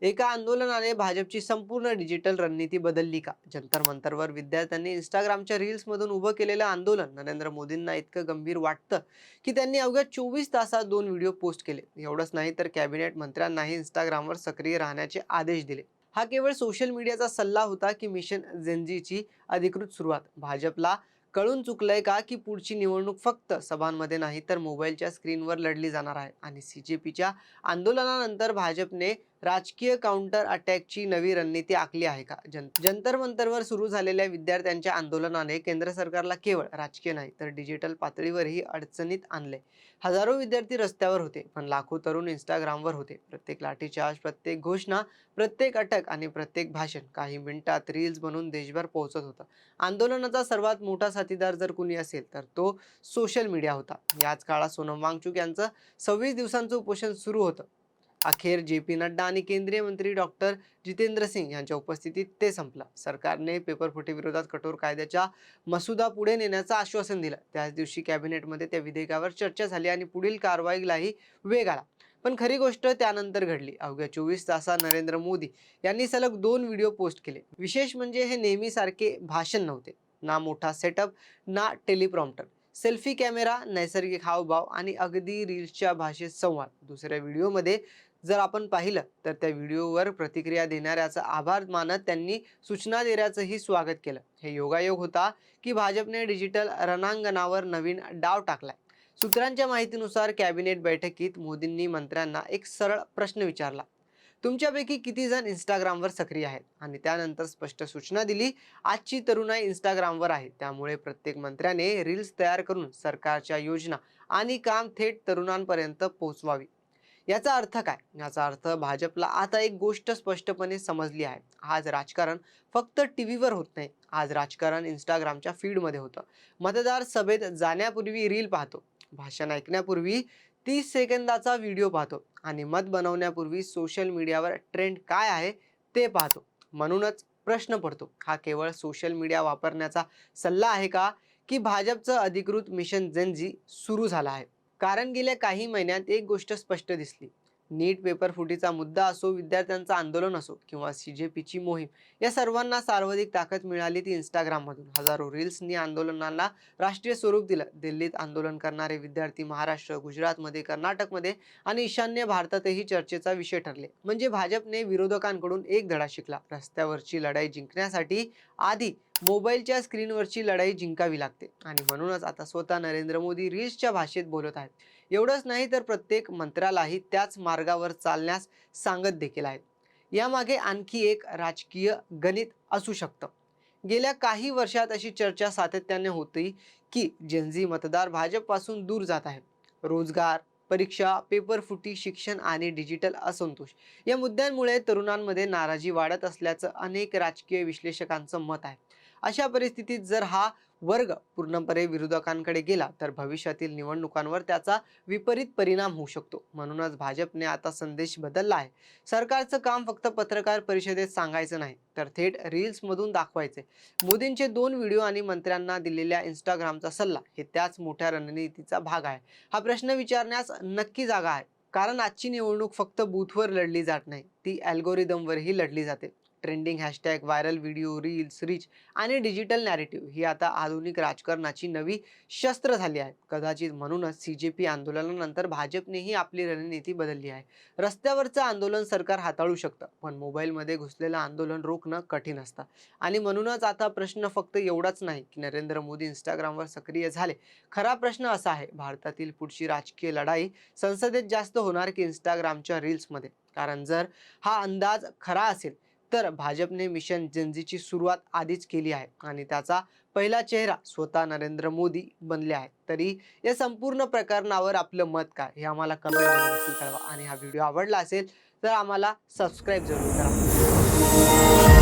एका आंदोलनाने भाजपची संपूर्ण डिजिटल रणनीती बदलली का? जंतर मंतरवर विद्यार्थ्यांनी इंस्टाग्रामच्या रील्समधून उभं केलेलं आंदोलन नरेंद्र मोदींना इतकं गंभीर वाटतं की त्यांनी अवघ्या 24 तासात 2 व्हिडिओ पोस्ट केले. एवढंच नाही तर कॅबिनेट मंत्र्यांनाही इंस्टाग्रामवर सक्रिय राहण्याचे आदेश दिले. हा केवळ सोशल मीडियाचा सल्ला होता की मिशन जेनजीची अधिकृत सुरुवात? भाजपला कळून चुकलंय का की पुढची निवडणूक फक्त सभांमध्ये नाही तर मोबाईलच्या स्क्रीनवर लढली जाणार आहे? आणि सीजेपीच्या आंदोलनानंतर भाजपने राजकीय काउंटर अटॅकची नवी रणनीती आखली आहे का? जंतर मंतरवर सुरू झालेल्या विद्यार्थ्यांच्या आंदोलनाने केंद्र सरकारला केवळ राजकीय नाही तर डिजिटल पातळीवरही अडचणीत आणले. हजारो विद्यार्थी रस्त्यावर होते, पण लाखो तरुण इंस्टाग्रामवर होते. प्रत्येक लाठीचार्ज, प्रत्येक घोषणा, प्रत्येक अटक आणि प्रत्येक भाषण काही मिनिटात रील्स बनून देशभर पोहोचत होतं. आंदोलनाचा सर्वात मोठा साथीदार जर कुणी असेल तर तो सोशल मीडिया होता. याच काळात सोनम वांगचुक यांचं 26 दिवसांचं उपोषण सुरू होतं. अखेर जे पी नड्डा आणि केंद्रीय मंत्री डॉक्टर जितेंद्र सिंग यांच्या उपस्थितीत ते संपलं. सरकारने पेपरफुटी विरोधात कठोर कायद्याचा मसुदा पुढे नेण्याचं आश्वासन दिलं. त्याच दिवशी कॅबिनेटमध्ये त्या विधेयकावर चर्चा झाली आणि पुढील कारवाईलाही वेग आला. पण खरी गोष्ट त्यानंतर घडली. अवघ्या 24 तासात नरेंद्र मोदी यांनी सलग 2 व्हिडिओ पोस्ट केले. विशेष म्हणजे हे नेहमीसारखे भाषण नव्हते. ना मोठा सेटअप, ना टेलिप्रॉम्प्टर. सेल्फी कॅमेरा, नैसर्गिक हावभाव आणि अगदी रील्सच्या भाषेत संवाद. दुसऱ्या व्हिडिओमध्ये जर आपण पाहिलं तर त्या व्हिडिओवर प्रतिक्रिया देणाऱ्याचा आभार मानत त्यांनी सूचना देण्याचंही स्वागत केलं. हे योगायोग होता की भाजपने डिजिटल रणांगणावर नवीन डाव टाकलाय. सूत्रांच्या माहितीनुसार कॅबिनेट बैठकीत मोदींनी मंत्र्यांना एक सरळ प्रश्न विचारला, तुमच्यापैकी किती जण इंस्टाग्रामवर सक्रिय आहेत? आणि त्यानंतर स्पष्ट सूचना दिली, आजची तरुणाई इंस्टाग्रामवर आहे, त्यामुळे प्रत्येक मंत्र्याने रील्स तयार करून सरकारच्या योजना आणि काम थेट तरुणांपर्यंत पोहोचवावी. याचा अर्थ काय? याचा अर्थ भाजपला आता एक गोष्ट स्पष्टपणे समजली आहे. आज राजकारण फक्त टीव्हीवर होत नाही. आज राजकारण इंस्टाग्रामच्या फीडमध्ये होतं. मतदार सभेत जाण्यापूर्वी रील पाहतो, भाषण ऐकण्यापूर्वी 30 सेकंदाचा व्हिडिओ पाहतो आणि मत बनवण्यापूर्वी सोशल मीडियावर ट्रेंड काय आहे ते पाहतो. म्हणूनच प्रश्न पडतो, हा केवळ सोशल मीडिया वापरण्याचा सल्ला आहे का की भाजपचं अधिकृत मिशन जेनजी सुरू झालं आहे? कारण गेल्या काही महिन्यात एक गोष्ट स्पष्ट दिसली. नीट पेपर फुटीचा मुद्दा असो, विद्यार्थ्यांचं आंदोलन असो किंवा सीजेपीची मोहीम, या सर्वांना सर्वाधिक ताकद मिळाली ती इंस्टाग्राममधून. हजारो रील्सनी आंदोलनाला राष्ट्रीय स्वरूप दिलं. दिल्लीत आंदोलन करणारे विद्यार्थी महाराष्ट्र, गुजरातमध्ये, कर्नाटकमध्ये आणि ईशान्य भारतातही चर्चेचा विषय ठरले. म्हणजे भाजपने विरोधकांकडून एक धडा शिकला. रस्त्यावरची लढाई जिंकण्यासाठी आधी मोबाईलच्या स्क्रीनवरची लढाई जिंकावी लागते. आणि म्हणूनच आता स्वतः नरेंद्र मोदी रील्सच्या भाषेत बोलत आहेत. एवढंच नाही तर प्रत्येक मंत्र्यालाही त्याच मार्गावर चालण्यास सांगत देखील आहेत. यामागे आणखी एक राजकीय गणित असू शकतं. गेल्या काही वर्षात अशी चर्चा सातत्याने होती की जेनझी मतदार भाजपपासून दूर जात आहे. रोजगार, परीक्षा, पेपर फुटी, शिक्षण आणि डिजिटल असंतोष या मुद्द्यांमुळे तरुणांमध्ये नाराजी वाढत असल्याचं अनेक राजकीय विश्लेषकांचं मत आहे. अशा परिस्थितीत जर हा वर्ग पूर्णपणे विरोधकांकडे गेला तर भविष्यातील निवडणुकांवर त्याचा विपरीत परिणाम होऊ शकतो. म्हणूनच भाजपने आता संदेश बदलला आहे. सरकारचं काम फक्त पत्रकार परिषदेत सांगायचं नाही तर थेट रील्स मधून दाखवायचे. मोदींचे 2 व्हिडिओ आणि मंत्र्यांना दिलेल्या इंस्टाग्रामचा सल्ला हे त्याच मोठ्या रणनीतीचा भाग आहे. हा प्रश्न विचारण्यास नक्की जागा आहे. कारण आजची निवडणूक फक्त बूथवर लढली जात नाही, ती अल्गोरिदमवरही लढली जाते. Trending hashtag, viral video, reels, reach आणि डिजिटल नॅरेटिव्ह ही आता आधुनिक राजकारणाची नवी शस्त्र झाली आहेत. कदाचित म्हणूनच सीजेपी आंदोलनानंतर भाजपनेही आपली रणनीती बदलली आहे. रस्त्यावरचं आंदोलन सरकार हाताळू शकतं, पण मोबाईलमध्ये घुसलेलं आंदोलन रोखणं कठीण असतं. आणि म्हणूनच आता प्रश्न फक्त एवढाच नाही की नरेंद्र मोदी इंस्टाग्रामवर सक्रिय झाले. खरा प्रश्न असा आहे, भारतातील पुढची राजकीय लढाई संसदेत जास्त होणार की इंस्टाग्रामच्या रील्समध्ये? कारण जर हा अंदाज खरा असेल तर भाजपने मिशन जेनजीची सुरुवात आधीच केली आहे आणि त्याचा पहिला चेहरा स्वतः नरेंद्र मोदी बनले आहेत. तरी या संपूर्ण प्रकरणावर आपलं मत काय हे आम्हाला कमेंटमध्ये नक्की कळवा. आणि हा व्हिडिओ आवडला असेल तर आम्हाला सबस्क्राईब जरूर करा.